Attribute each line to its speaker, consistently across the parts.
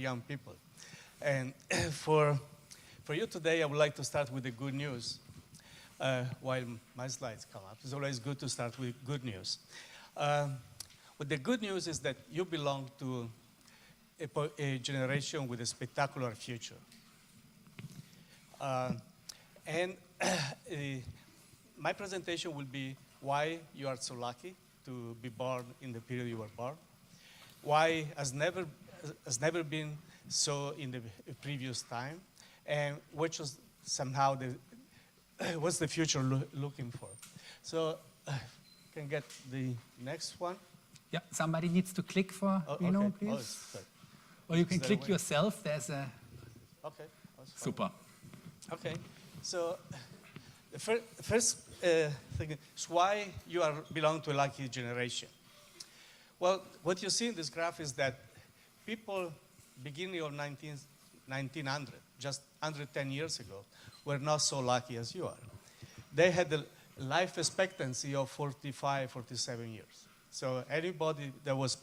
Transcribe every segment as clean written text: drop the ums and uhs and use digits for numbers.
Speaker 1: young people. And for you today, I would like to start with the good news. While my slides come up, it's always good to start with good news. But the good news is that you belong to a generation with a spectacular future. My presentation will be why you are so lucky to be born in the period you were born, why has never been so in the previous time, and which was somehow what's the future looking for. So, can get the next one?
Speaker 2: Yeah, somebody needs to click for Rino,
Speaker 1: okay.
Speaker 2: please.
Speaker 1: Oh,
Speaker 2: or you can click yourself. There's a...
Speaker 1: Okay.
Speaker 2: Super.
Speaker 1: Okay, so the first thing is why you belong to a lucky generation. Well, what you see in this graph is that people beginning of 1900, just 110 years ago, were not so lucky as you are. They had a life expectancy of 45, 47 years. So anybody that was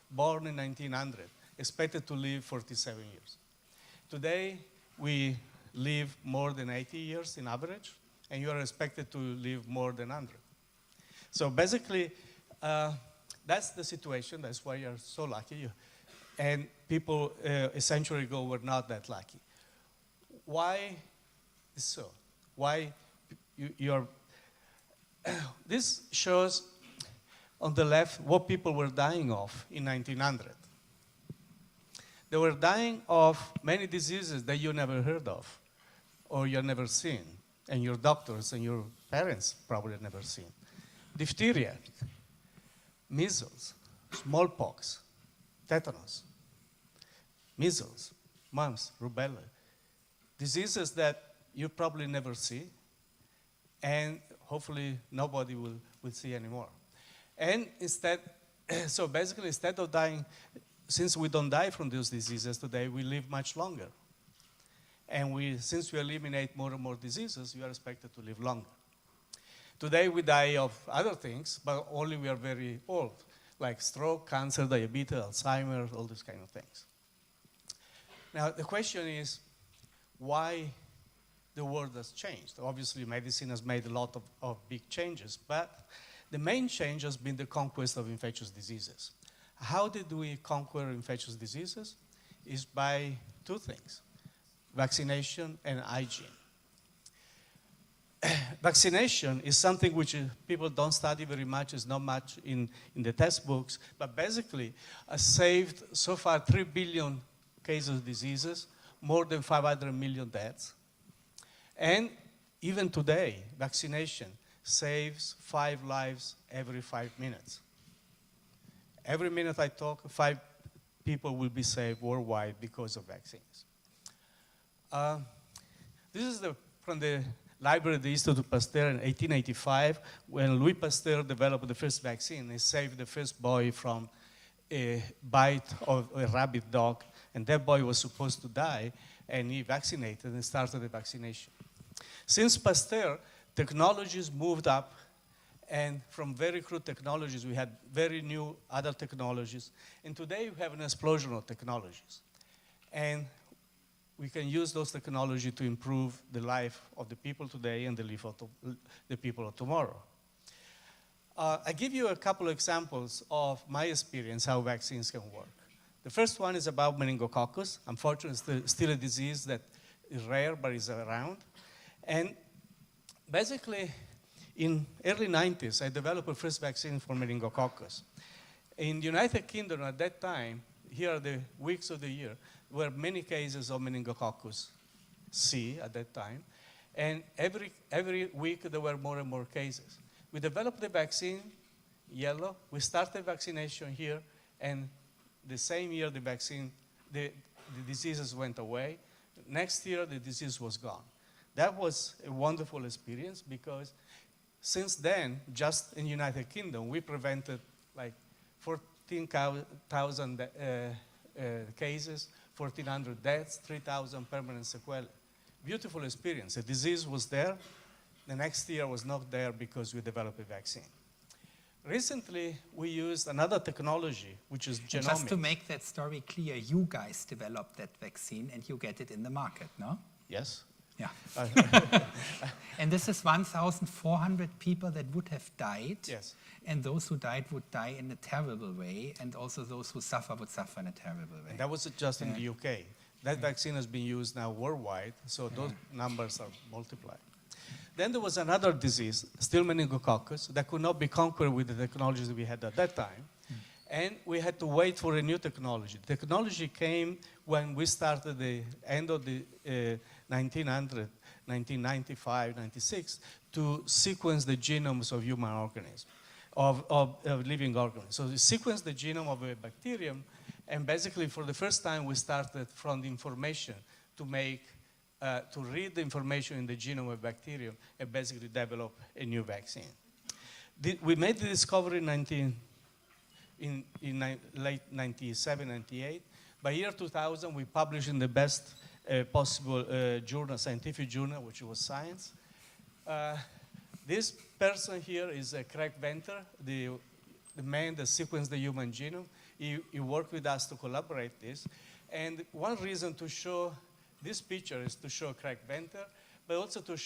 Speaker 1: born in 1900 expected to live 47 years. Today, we live more than 80 years in average, and you are expected to live more than 100. So basically, that's the situation. That's why you're so lucky. And people a century ago were not that lucky. Why is so? Why you're... This shows on the left what people were dying of in 1900. They were dying of many diseases that you never heard of or you've never seen, and your doctors and your parents probably never seen. Diphtheria, measles, smallpox, tetanus, measles, mumps, rubella, diseases that you probably never see, and hopefully nobody will see anymore. And instead, so basically instead of dying, since we don't die from those diseases today, we live much longer. And since we eliminate more and more diseases, we are expected to live longer. Today we die of other things, but only we are very old, like stroke, cancer, diabetes, Alzheimer's, all these kind of things. Now the question is, why the world has changed? Obviously medicine has made a lot of big changes, but the main change has been the conquest of infectious diseases. How did we conquer infectious diseases? Is by two things: vaccination and hygiene. Vaccination is something which people don't study very much, it's not much in the textbooks, but basically saved so far 3 billion cases of diseases, more than 500 million deaths. And even today, vaccination saves 5 lives every 5 minutes. Every minute I talk, 5 people will be saved worldwide because of vaccines. This is from the Library of the Institut Pasteur in 1885, when Louis Pasteur developed the first vaccine. He saved the first boy from a bite of a rabid dog, and that boy was supposed to die, and he vaccinated and started the vaccination. Since Pasteur, technologies moved up, and from very crude technologies, we had very new other technologies, and today we have an explosion of technologies. And we can use those technologies to improve the life of the people today and the life of the people of tomorrow. I give you a couple of examples of my experience how vaccines can work. The first one is about meningococcus. Unfortunately, it's still a disease that is rare but is around. And basically, in early 90s, I developed the first vaccine for meningococcus. In the United Kingdom at that time, here are the weeks of the year, were many cases of meningococcus C at that time. And every week there were more and more cases. We developed the vaccine, yellow. We started vaccination here, and the same year the diseases went away. Next year the disease was gone. That was a wonderful experience because since then, just in the United Kingdom, we prevented like 14,000 cases, 1,400 deaths, 3,000 permanent sequelae. Beautiful experience. The disease was there. The next year was not there because we developed a vaccine. recently, we used another technology, which is
Speaker 2: And
Speaker 1: genomics.
Speaker 2: just to make that story clear, you guys developed that vaccine and you get it in the market, no?
Speaker 1: Yes.
Speaker 2: Yeah. And this is 1,400 people that would have died.
Speaker 1: Yes.
Speaker 2: And those who died would die in a terrible way. And also those who suffer would suffer in a terrible way.
Speaker 1: And that was just in the UK. That vaccine has been used now worldwide, so those numbers are multiplied. Then there was another disease, still meningococcus, that could not be conquered with the technologies we had at that time. And we had to wait for a new technology. The technology came when we started the end of the 1995, 96, to sequence the genomes of human organisms, of living organisms. So we sequenced the genome of a bacterium, and basically for the first time we started from the information to make, to read the information in the genome of a bacterium and basically develop a new vaccine. We made the discovery in late 97, 98. By year 2000, we published in the best possible journal, scientific journal, which was Science. This person here is Craig Venter, the man that sequenced the human genome. He worked with us to collaborate this. And one reason to show this picture is to show Craig Venter, but also to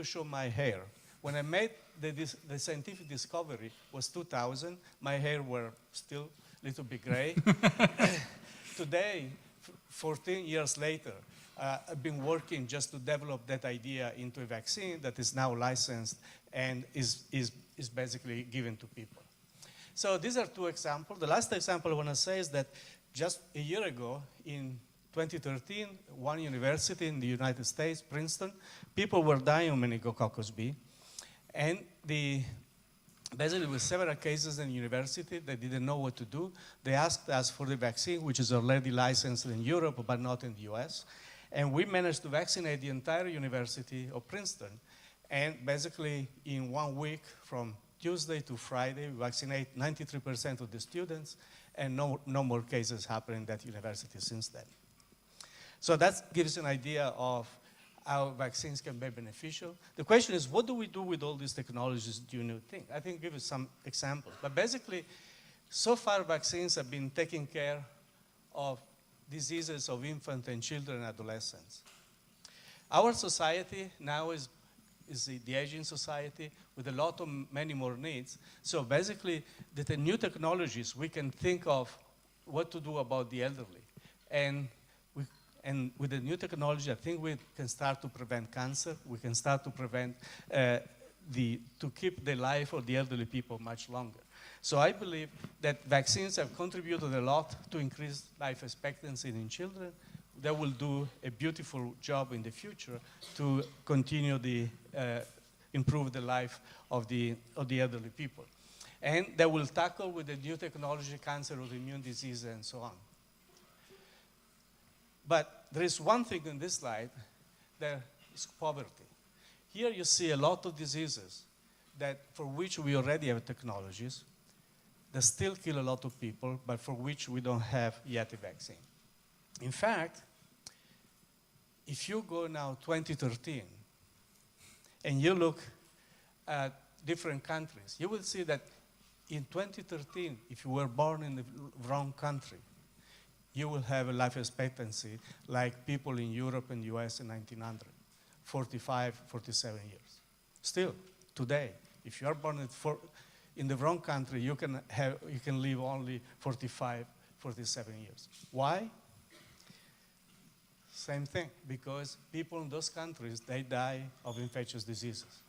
Speaker 1: show my hair. When I made the scientific discovery was 2000. My hair were still a little bit gray. Today, 14 years later, I've been working just to develop that idea into a vaccine that is now licensed and is basically given to people. So these are two examples. The last example I want to say is that just a year ago, in 2013, one university in the United States, Princeton, people were dying of meningococcus B. And basically with several cases in the university, they didn't know what to do. They asked us for the vaccine, which is already licensed in Europe, but not in the US. And we managed to vaccinate the entire University of Princeton. And basically in 1 week, from Tuesday to Friday, we vaccinate 93% of the students, and no more cases happen in that university since then. So that gives an idea of how vaccines can be beneficial. The question is, what do we do with all these technologies, do you think? I think I'll give you some examples. But basically, so far vaccines have been taking care of diseases of infants and children and adolescents. Our society now is the aging society with a lot of many more needs. So basically, the new technologies, we can think of what to do about the elderly. And with the new technology, I think we can start to prevent cancer. We can start to prevent, to keep the life of the elderly people much longer. So I believe that vaccines have contributed a lot to increase life expectancy in children. They will do a beautiful job in the future to continue improve the life of the elderly people. And they will tackle with the new technology cancer, autoimmune disease, and so on. But there is one thing in this slide, that is poverty. Here you see a lot of diseases for which we already have technologies that still kill a lot of people, but for which we don't have yet a vaccine. In fact, if you go now 2013 and you look at different countries, you will see that in 2013, if you were born in the wrong country, you will have a life expectancy like people in Europe and US in 1900, 45, 47 years. Still, today, if you are born in the wrong country, you can live only 45, 47 years. Why? Same thing, because people in those countries, they die of infectious diseases.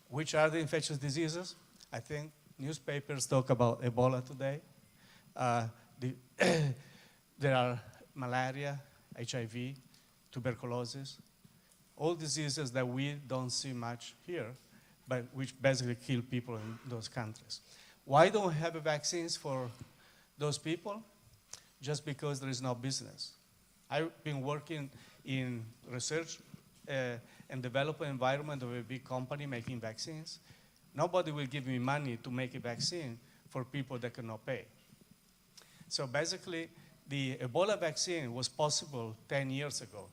Speaker 1: Which are the infectious diseases? I think newspapers talk about Ebola today. There are malaria, HIV, tuberculosis, all diseases that we don't see much here, but which basically kill people in those countries. Why don't we have vaccines for those people? Just because there is no business. I've been working in research and development environment of a big company making vaccines. Nobody will give me money to make a vaccine for people that cannot pay. So basically, the Ebola vaccine was possible 10 years ago,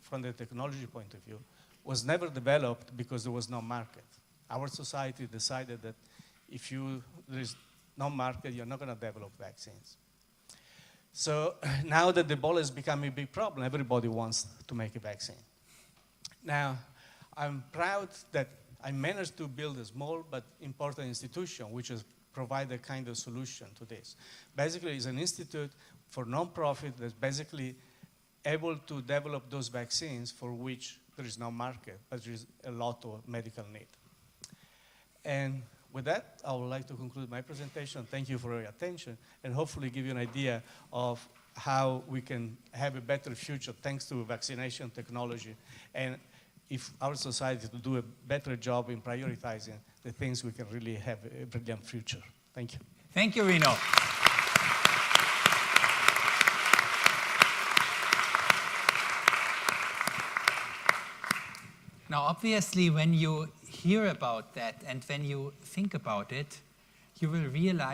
Speaker 1: from the technology point of view, was never developed because there was no market. Our society decided that if there is no market, you're not going to develop vaccines. So now that Ebola has become a big problem, everybody wants to make a vaccine. Now, I'm proud that I managed to build a small but important institution which has provided a kind of solution to this. Basically, it's an institute for non-profit that's basically able to develop those vaccines for which there is no market, but there is a lot of medical need. And with that, I would like to conclude my presentation. Thank you for your attention, and hopefully give you an idea of how we can have a better future thanks to vaccination technology, and if our society to do a better job in prioritizing the things, we can really have a brilliant future. Thank you.
Speaker 2: Thank you, Rino. Now, obviously, when you hear about that and when you think about it, you will realize